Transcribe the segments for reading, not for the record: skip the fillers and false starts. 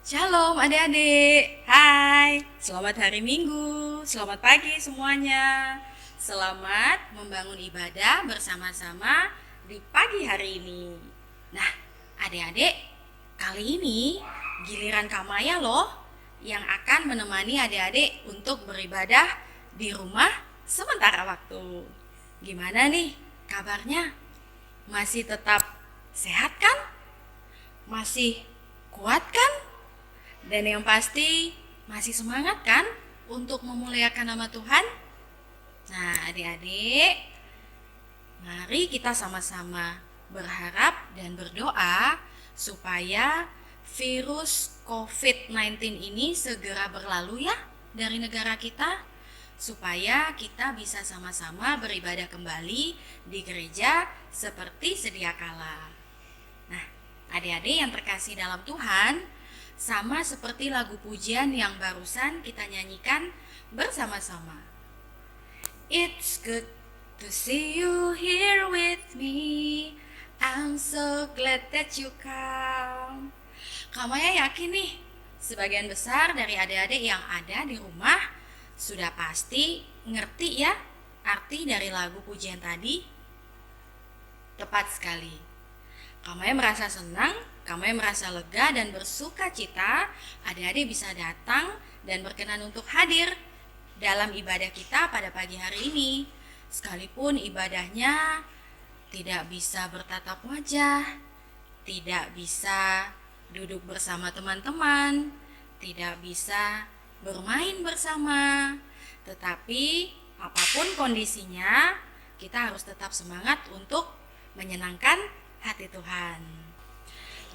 Shalom adik-adik, hai, selamat hari Minggu, selamat pagi semuanya. Selamat membangun ibadah bersama-sama di pagi hari ini. Nah adik-adik, kali ini giliran Kak Maya loh yang akan menemani adik-adik untuk beribadah di rumah sementara waktu. Gimana nih kabarnya? Masih tetap sehat kan? Masih kuat kan? Dan yang pasti masih semangat kan untuk memuliakan nama Tuhan? Nah adik-adik, mari kita sama-sama berharap dan berdoa supaya virus COVID-19 ini segera berlalu ya dari negara kita, supaya kita bisa sama-sama beribadah kembali di gereja seperti sedia kala. Nah adik-adik yang terkasih dalam Tuhan, sama seperti lagu pujian yang barusan kita nyanyikan bersama-sama. It's good to see you here with me, I'm so glad that you come. Kak Maya yakin nih, sebagian besar dari adik-adik yang ada di rumah sudah pasti ngerti ya arti dari lagu pujian tadi. Tepat sekali. Kak Maya merasa senang, Kak Maya merasa lega dan bersuka cita adik-adik bisa datang dan berkenan untuk hadir dalam ibadah kita pada pagi hari ini. Sekalipun ibadahnya tidak bisa bertatap wajah, tidak bisa duduk bersama teman-teman, tidak bisa bermain bersama, tetapi apapun kondisinya kita harus tetap semangat untuk menyenangkan hati Tuhan.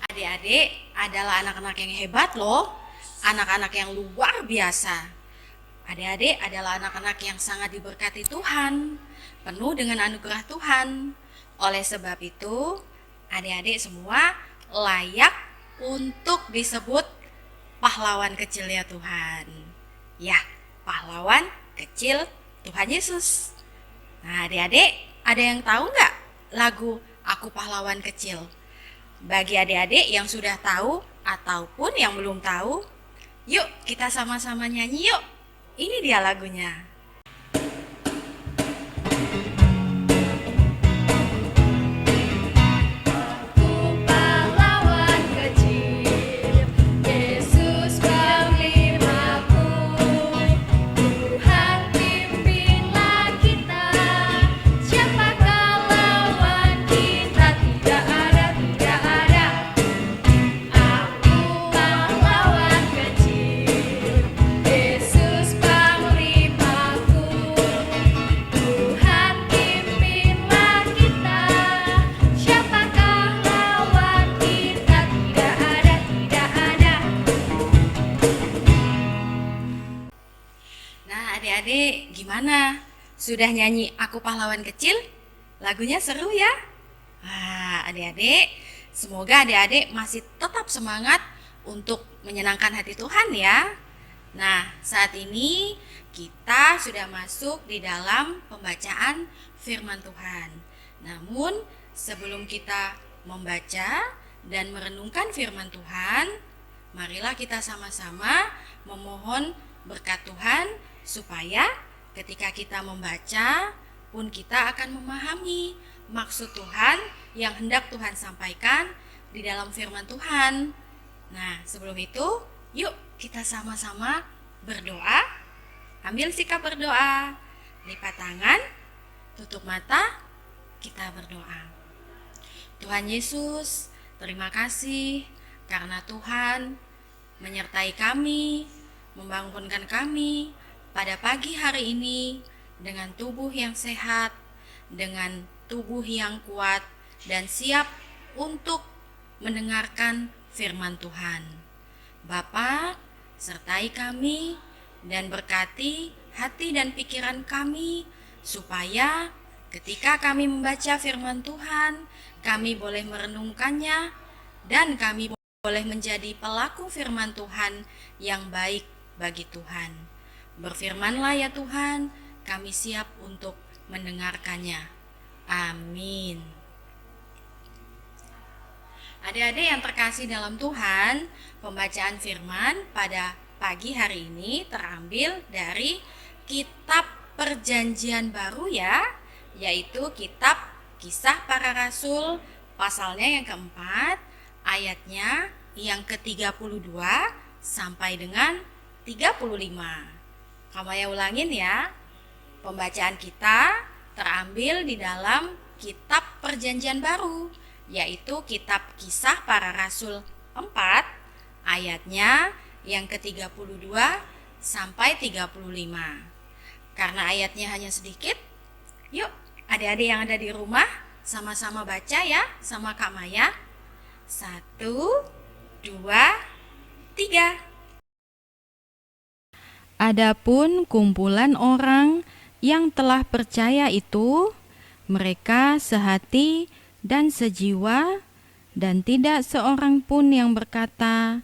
Adik-adik adalah anak-anak yang hebat loh, anak-anak yang luar biasa. Adik-adik adalah anak-anak yang sangat diberkati Tuhan, penuh dengan anugerah Tuhan. Oleh sebab itu, adik-adik semua layak untuk disebut pahlawan kecilnya Tuhan. Ya, pahlawan kecil Tuhan Yesus. Nah adik-adik, ada yang tahu nggak lagu Aku Pahlawan Kecil? Bagi adik-adik yang sudah tahu ataupun yang belum tahu, yuk kita sama-sama nyanyi yuk. Ini dia lagunya. Adik-adik gimana? Sudah nyanyi Aku Pahlawan Kecil? Lagunya seru ya? Adik-adik, semoga adik-adik masih tetap semangat untuk menyenangkan hati Tuhan ya. Nah, saat ini kita sudah masuk di dalam pembacaan firman Tuhan. Namun, sebelum kita membaca dan merenungkan firman Tuhan, marilah kita sama-sama memohon berkat Tuhan supaya ketika kita membaca pun kita akan memahami maksud Tuhan yang hendak Tuhan sampaikan di dalam firman Tuhan. Nah, sebelum itu, yuk kita sama-sama berdoa. Ambil sikap berdoa, lipat tangan, tutup mata, kita berdoa. Tuhan Yesus, terima kasih karena Tuhan menyertai kami, membangunkan kami pada pagi hari ini dengan tubuh yang sehat, dengan tubuh yang kuat dan siap untuk mendengarkan firman Tuhan. Bapa, sertai kami dan berkati hati dan pikiran kami supaya ketika kami membaca firman Tuhan, kami boleh merenungkannya dan kami boleh menjadi pelaku firman Tuhan yang baik bagi Tuhan. Berfirmanlah ya Tuhan, kami siap untuk mendengarkannya. Amin. Adik-adik yang terkasih dalam Tuhan, pembacaan firman pada pagi hari ini terambil dari kitab Perjanjian Baru ya, yaitu kitab Kisah Para Rasul, pasalnya yang keempat, ayatnya yang ke-32 sampai dengan 35. Kamaya ulangin ya. Pembacaan kita terambil di dalam kitab Perjanjian Baru, yaitu kitab Kisah Para Rasul 4, ayatnya yang ke-32 sampai 35. Karena ayatnya hanya sedikit, yuk adik-adik yang ada di rumah sama-sama baca ya sama Kak Maya. 1, 2, 3. Adapun kumpulan orang yang telah percaya itu, mereka sehati dan sejiwa, dan tidak seorang pun yang berkata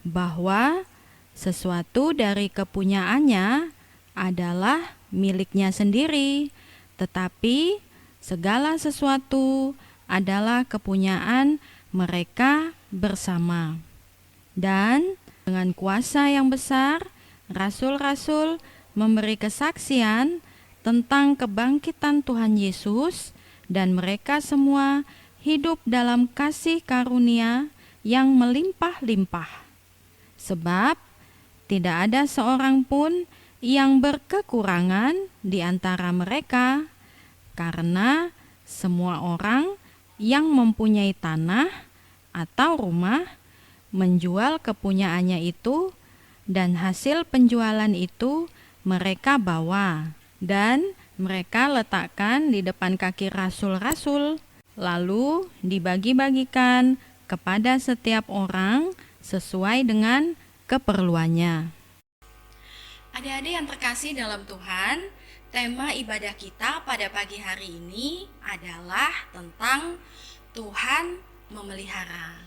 bahwa sesuatu dari kepunyaannya adalah miliknya sendiri, tetapi segala sesuatu adalah kepunyaan mereka bersama. Dan dengan kuasa yang besar, rasul-rasul memberi kesaksian tentang kebangkitan Tuhan Yesus, dan mereka semua hidup dalam kasih karunia yang melimpah-limpah. Sebab tidak ada seorang pun yang berkekurangan di antara mereka, karena semua orang yang mempunyai tanah atau rumah menjual kepunyaannya itu, dan hasil penjualan itu mereka bawa dan mereka letakkan di depan kaki rasul-rasul, lalu dibagi-bagikan kepada setiap orang sesuai dengan keperluannya. Adik-adik yang terkasih dalam Tuhan, tema ibadah kita pada pagi hari ini adalah tentang Tuhan memelihara.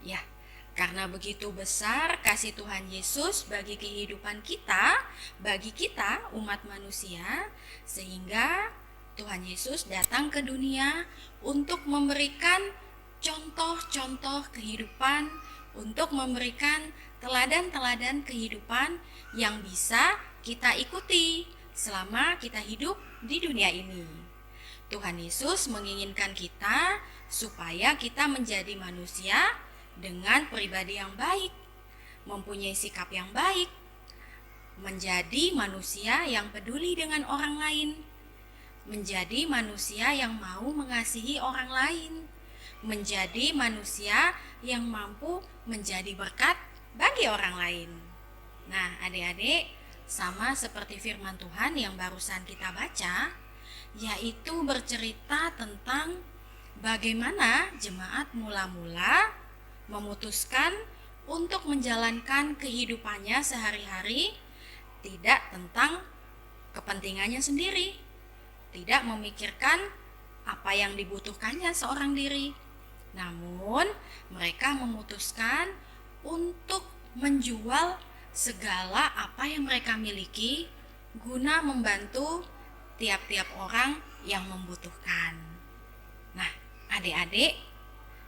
Ya, karena begitu besar kasih Tuhan Yesus bagi kehidupan kita, bagi kita umat manusia, sehingga Tuhan Yesus datang ke dunia untuk memberikan contoh-contoh kehidupan, untuk memberikan teladan-teladan kehidupan yang bisa kita ikuti selama kita hidup di dunia ini. Tuhan Yesus menginginkan kita supaya kita menjadi manusia dengan pribadi yang baik, mempunyai sikap yang baik, menjadi manusia yang peduli dengan orang lain, menjadi manusia yang mau mengasihi orang lain, menjadi manusia yang mampu menjadi berkat bagi orang lain. Nah, adik-adik, sama seperti firman Tuhan yang barusan kita baca, yaitu bercerita tentang bagaimana jemaat mula-mula memutuskan untuk menjalankan kehidupannya sehari-hari tidak tentang kepentingannya sendiri, tidak memikirkan apa yang dibutuhkannya seorang diri. Namun, mereka memutuskan untuk menjual segala apa yang mereka miliki guna membantu tiap-tiap orang yang membutuhkan. Nah, adik-adik,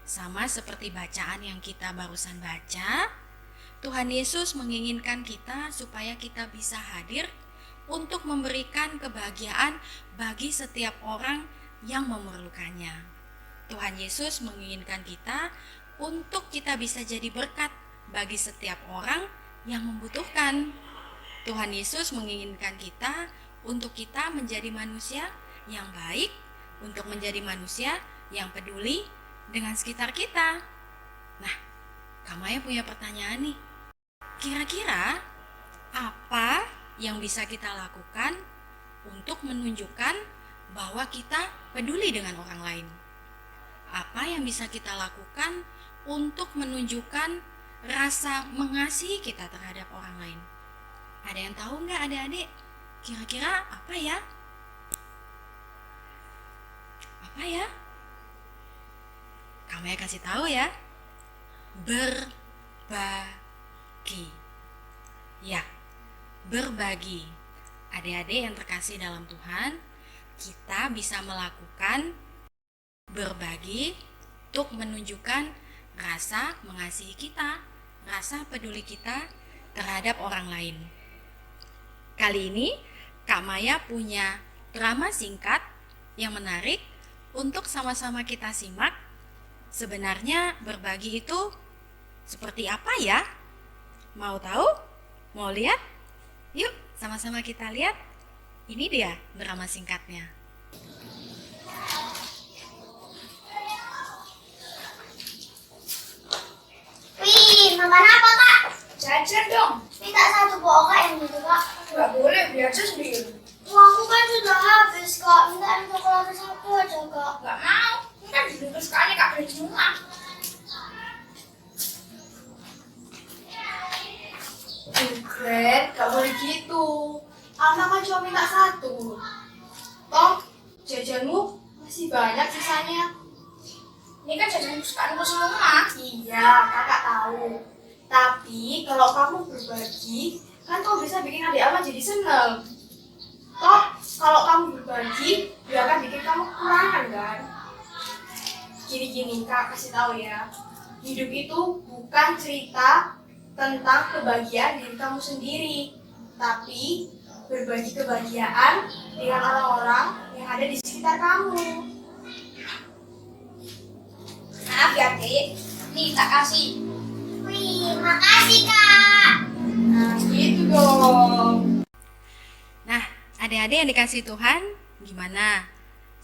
sama seperti bacaan yang kita barusan baca, Tuhan Yesus menginginkan kita supaya kita bisa hadir untuk memberikan kebahagiaan bagi setiap orang yang memerlukannya. Tuhan Yesus menginginkan kita untuk kita bisa jadi berkat bagi setiap orang yang membutuhkan. Tuhan Yesus menginginkan kita untuk kita menjadi manusia yang baik, untuk menjadi manusia yang peduli dengan sekitar kita. Nah, Kamaya punya pertanyaan nih. Kira-kira apa yang bisa kita lakukan untuk menunjukkan bahwa kita peduli dengan orang lain? Apa yang bisa kita lakukan untuk menunjukkan rasa mengasihi kita terhadap orang lain? Ada yang tahu nggak adik-adik? Kira-kira apa ya? Apa ya? Kamu ya kasih tahu ya. Berbagi. Ya, berbagi. Adik-adik yang terkasih dalam Tuhan, kita bisa melakukan berbagi untuk menunjukkan rasa mengasihi kita, rasa peduli kita terhadap orang lain. Kali ini Kak Maya punya drama singkat yang menarik untuk sama-sama kita simak. Sebenarnya berbagi itu seperti apa ya? Mau tahu? Mau lihat? Yuk sama-sama kita lihat. Ini dia drama singkatnya. Wih, makan apa kak? Jajan dong. Minta satu buah kak yang gitu kak. Nggak boleh, biar aja sendiri. Uangku kan sudah habis kak. Minta yang coklat satu aja kak. Nggak mau. Ini kan duduk sekali Kak beli semua. Gret, gak boleh gitu. Anak kan cuma minta satu. Toh, jajanmu masih banyak sisanya. Ini kan jajan kesukaanku semua. Iya, kakak tahu. Tapi kalau kamu berbagi, kan kamu bisa bikin adik Alma jadi seneng. Toh, kalau kamu berbagi, dia akan bikin kamu kekurangan kan? Gini-gini, kak kasih tahu ya. Hidup itu bukan cerita tentang kebahagiaan diri kamu sendiri, tapi berbagi kebahagiaan dengan orang-orang yang ada di sekitar kamu. Maaf ya, Dek. Nih, tak kasih. Wih, makasih kak. Nah, gitu dong. Nah, adik-adik yang dikasih Tuhan, gimana?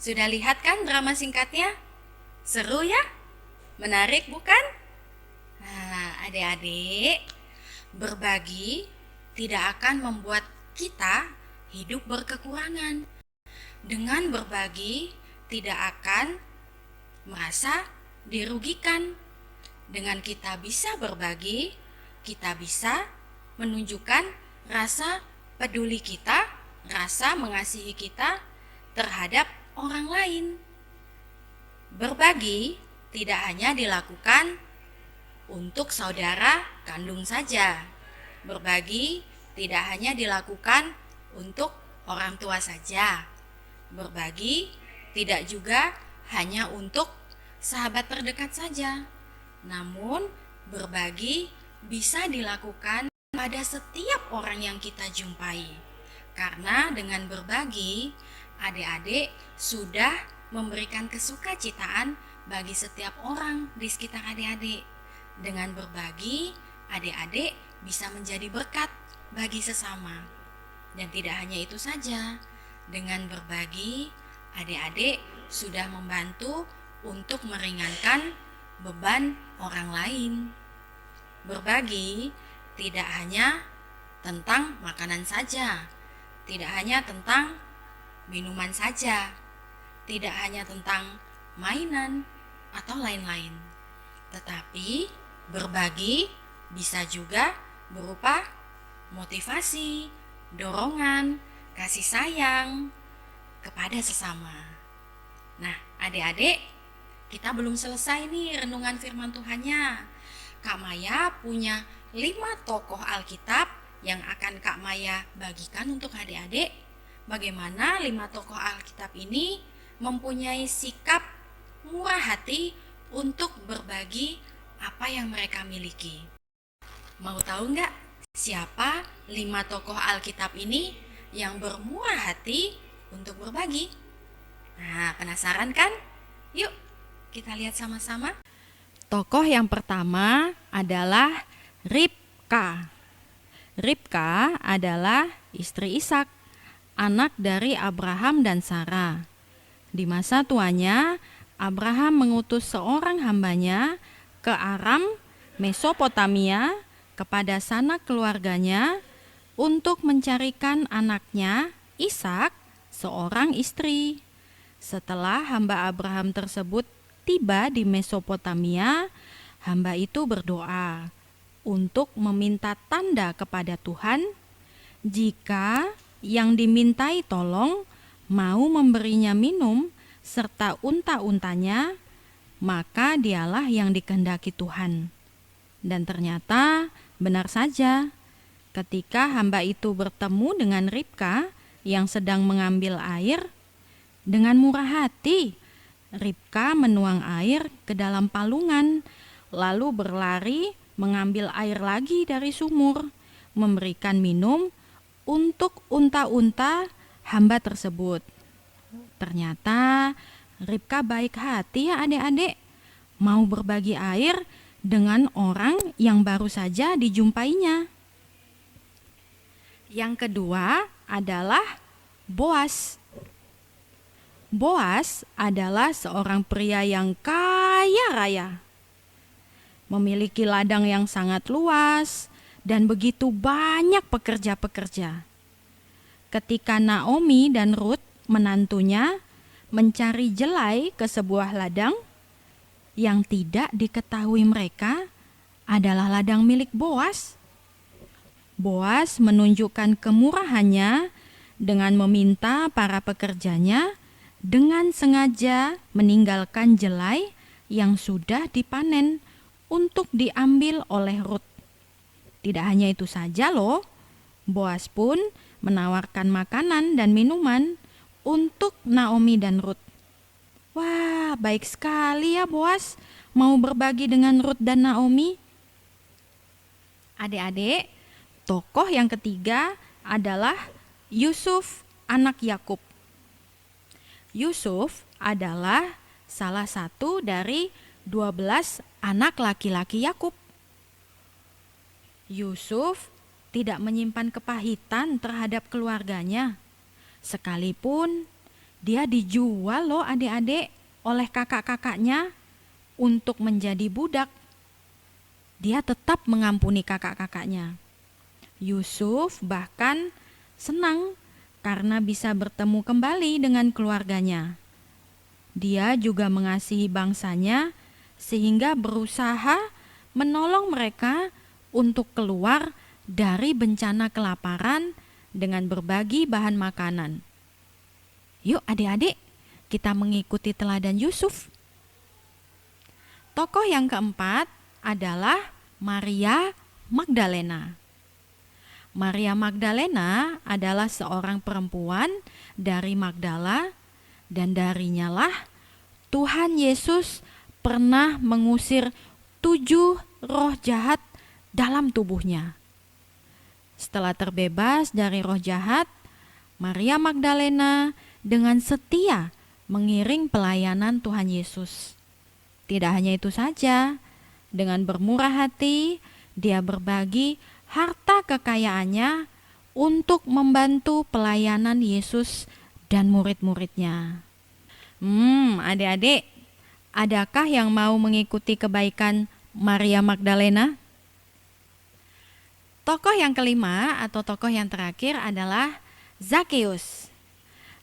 Sudah lihat kan drama singkatnya? Seru ya? Menarik bukan? Nah, adik-adik, berbagi tidak akan membuat kita hidup berkekurangan. Dengan berbagi tidak akan merasa dirugikan. Dengan kita bisa berbagi, kita bisa menunjukkan rasa peduli kita, rasa mengasihi kita terhadap orang lain. Berbagi tidak hanya dilakukan untuk saudara kandung saja. Berbagi tidak hanya dilakukan untuk orang tua saja. Berbagi tidak juga hanya untuk sahabat terdekat saja. Namun, berbagi bisa dilakukan pada setiap orang yang kita jumpai. Karena dengan berbagi, adik-adik sudah memberikan kesukacitaan bagi setiap orang di sekitar adik-adik. Dengan berbagi, adik-adik bisa menjadi berkat bagi sesama. Dan tidak hanya itu saja, dengan berbagi, adik-adik sudah membantu untuk meringankan beban orang lain. Berbagi tidak hanya tentang makanan saja, tidak hanya tentang minuman saja, tidak hanya tentang mainan atau lain-lain. Tetapi berbagi bisa juga berupa motivasi, dorongan, kasih sayang kepada sesama. Nah, adik-adik, kita belum selesai nih renungan firman Tuhannya. Kak Maya punya 5 tokoh Alkitab yang akan Kak Maya bagikan untuk adik-adik. Bagaimana 5 tokoh Alkitab ini mempunyai sikap murah hati untuk berbagi apa yang mereka miliki. Mau tahu nggak siapa 5 tokoh Alkitab ini yang bermurah hati untuk berbagi? Nah, penasaran kan? Yuk, kita lihat sama-sama. Tokoh yang pertama adalah Ribka. Ribka adalah istri Ishak, anak dari Abraham dan Sarah. Di masa tuanya, Abraham mengutus seorang hambanya ke Aram, Mesopotamia, kepada sanak keluarganya untuk mencarikan anaknya Ishak seorang istri. Setelah hamba Abraham tersebut tiba di Mesopotamia, hamba itu berdoa untuk meminta tanda kepada Tuhan jika yang dimintai tolong mau memberinya minum serta unta-untanya, maka dialah yang dikehendaki Tuhan. Dan ternyata benar saja, ketika hamba itu bertemu dengan Ribka yang sedang mengambil air, dengan murah hati Ribka menuang air ke dalam palungan, lalu berlari mengambil air lagi dari sumur, memberikan minum untuk unta-unta hamba tersebut. Ternyata Ribka baik hati ya adik-adik, mau berbagi air dengan orang yang baru saja dijumpainya. Yang kedua adalah Boas. Boas adalah seorang pria yang kaya raya, memiliki ladang yang sangat luas dan begitu banyak pekerja-pekerja. Ketika Naomi dan Ruth, menantunya, mencari jelai ke sebuah ladang, yang tidak diketahui mereka adalah ladang milik Boas. Boas menunjukkan kemurahannya dengan meminta para pekerjanya dengan sengaja meninggalkan jelai yang sudah dipanen untuk diambil oleh Ruth. Tidak hanya itu saja loh, Boas pun menawarkan makanan dan minuman untuk Naomi dan Ruth. Wah, baik sekali ya Boas, mau berbagi dengan Ruth dan Naomi. Adik-adik, tokoh yang ketiga adalah Yusuf, anak Yakub. Yusuf adalah salah satu dari 12 anak laki-laki Yakub. Yusuf tidak menyimpan kepahitan terhadap keluarganya, sekalipun dia dijual loh adik-adik oleh kakak-kakaknya untuk menjadi budak. Dia tetap mengampuni kakak-kakaknya. Yusuf bahkan senang karena bisa bertemu kembali dengan keluarganya. Dia juga mengasihi bangsanya sehingga berusaha menolong mereka untuk keluar dari bencana kelaparan dengan berbagi bahan makanan. Yuk adik-adik, kita mengikuti teladan Yusuf. Tokoh yang keempat adalah Maria Magdalena. Maria Magdalena adalah seorang perempuan dari Magdala, dan darinya lah Tuhan Yesus pernah mengusir 7 roh jahat dalam tubuhnya. Setelah terbebas dari roh jahat, Maria Magdalena dengan setia mengiring pelayanan Tuhan Yesus. Tidak hanya itu saja, dengan bermurah hati dia berbagi harta kekayaannya untuk membantu pelayanan Yesus dan murid-muridnya. Adik-adik, adakah yang mau mengikuti kebaikan Maria Magdalena? Tokoh yang kelima atau tokoh yang terakhir adalah Zakheus.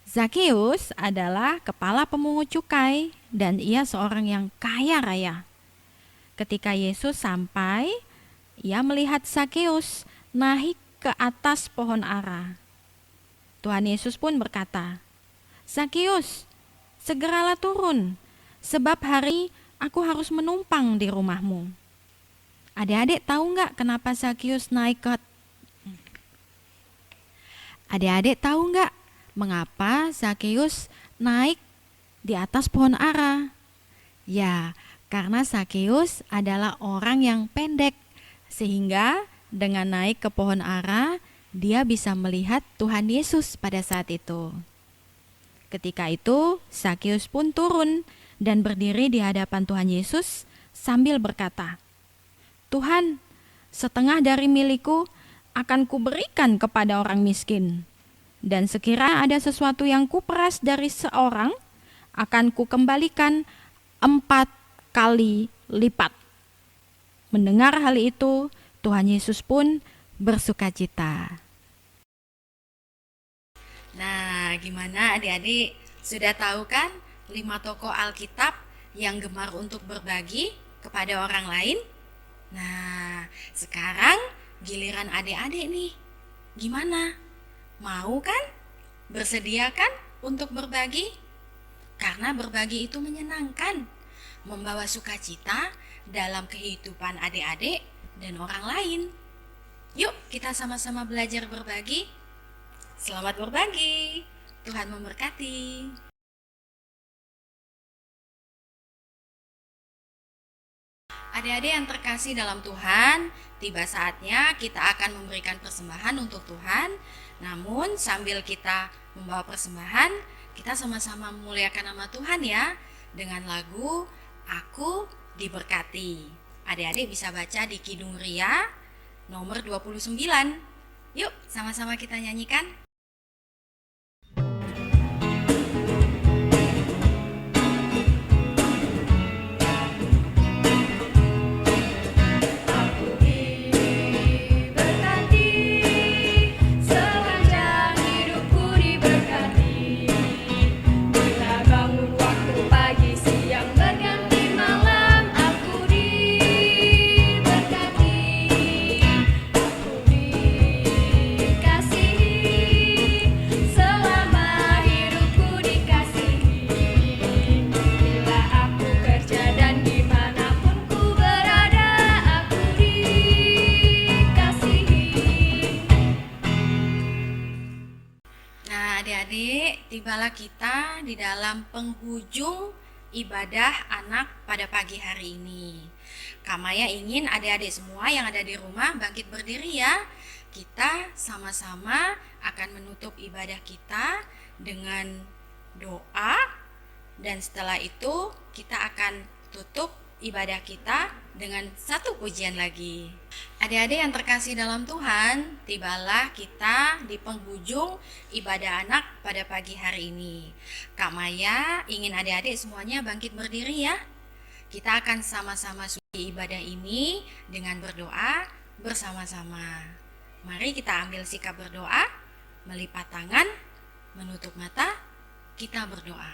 Zakheus adalah kepala pemungut cukai dan ia seorang yang kaya raya. Ketika Yesus sampai, ia melihat Zakheus naik ke atas pohon ara. Tuhan Yesus pun berkata, "Zakeus, segeralah turun, sebab hari aku harus menumpang di rumahmu." Adik-adik tahu nggak kenapa Zakeus naik ke Adik-adik tahu nggak mengapa Zakeus naik di atas pohon ara? Ya, karena Zakeus adalah orang yang pendek, sehingga dengan naik ke pohon ara, dia bisa melihat Tuhan Yesus pada saat itu. Ketika itu, Zakeus pun turun dan berdiri di hadapan Tuhan Yesus sambil berkata, "Tuhan, setengah dari milikku akan kuberikan kepada orang miskin. Dan sekiranya ada sesuatu yang kuperas dari seorang, akan kukembalikan 4 kali lipat." Mendengar hal itu, Tuhan Yesus pun bersukacita. Nah, gimana adik-adik? Sudah tahu kan 5 tokoh Alkitab yang gemar untuk berbagi kepada orang lain? Nah, sekarang giliran adik-adik nih. Gimana? Mau kan? Bersedia kan untuk berbagi? Karena berbagi itu menyenangkan, membawa sukacita dalam kehidupan adik-adik dan orang lain. Yuk, kita sama-sama belajar berbagi. Selamat berbagi. Tuhan memberkati. Adik-adik yang terkasih dalam Tuhan, tiba saatnya kita akan memberikan persembahan untuk Tuhan. Namun sambil kita membawa persembahan, kita sama-sama memuliakan nama Tuhan ya, dengan lagu Aku Diberkati. Adik-adik bisa baca di Kidung Ria nomor 29. Yuk, sama-sama kita nyanyikan. Adik-adik, tibalah kita di dalam penghujung ibadah anak pada pagi hari ini. Kamaya ingin adik-adik semua yang ada di rumah bangkit berdiri ya. Kita sama-sama akan menutup ibadah kita dengan doa, dan setelah itu kita akan tutup ibadah kita dengan satu pujian lagi. Adik-adik yang terkasih dalam Tuhan, tibalah kita di penghujung ibadah anak pada pagi hari ini. Kak Maya ingin adik-adik semuanya bangkit berdiri ya. Kita akan sama-sama suci ibadah ini dengan berdoa bersama-sama. Mari kita ambil sikap berdoa, melipat tangan, menutup mata, kita berdoa.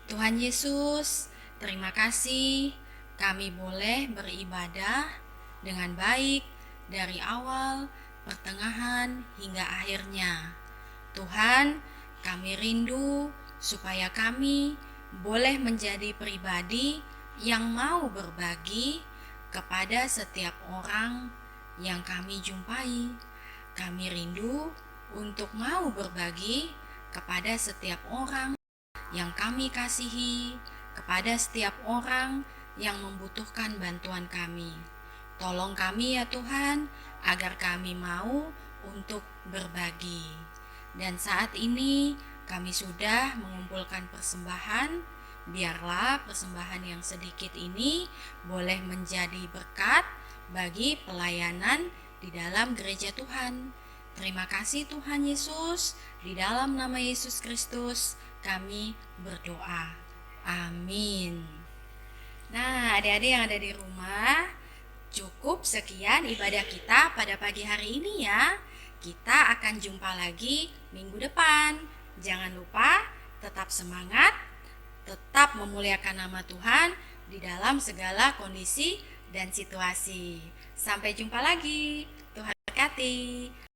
Tuhan Yesus, terima kasih kami boleh beribadah dengan baik dari awal, pertengahan, hingga akhirnya. Tuhan, kami rindu supaya kami boleh menjadi pribadi yang mau berbagi kepada setiap orang yang kami jumpai. Kami rindu untuk mau berbagi kepada setiap orang yang kami kasihi, kepada setiap orang yang membutuhkan bantuan kami. Tolong kami ya Tuhan, agar kami mau untuk berbagi. Dan saat ini kami sudah mengumpulkan persembahan. Biarlah persembahan yang sedikit ini boleh menjadi berkat bagi pelayanan di dalam gereja Tuhan. Terima kasih Tuhan Yesus, di dalam nama Yesus Kristus kami berdoa. Amin. Nah, adik-adik yang ada di rumah, cukup sekian ibadah kita pada pagi hari ini ya. Kita akan jumpa lagi minggu depan. Jangan lupa tetap semangat, tetap memuliakan nama Tuhan di dalam segala kondisi dan situasi. Sampai jumpa lagi. Tuhan berkati.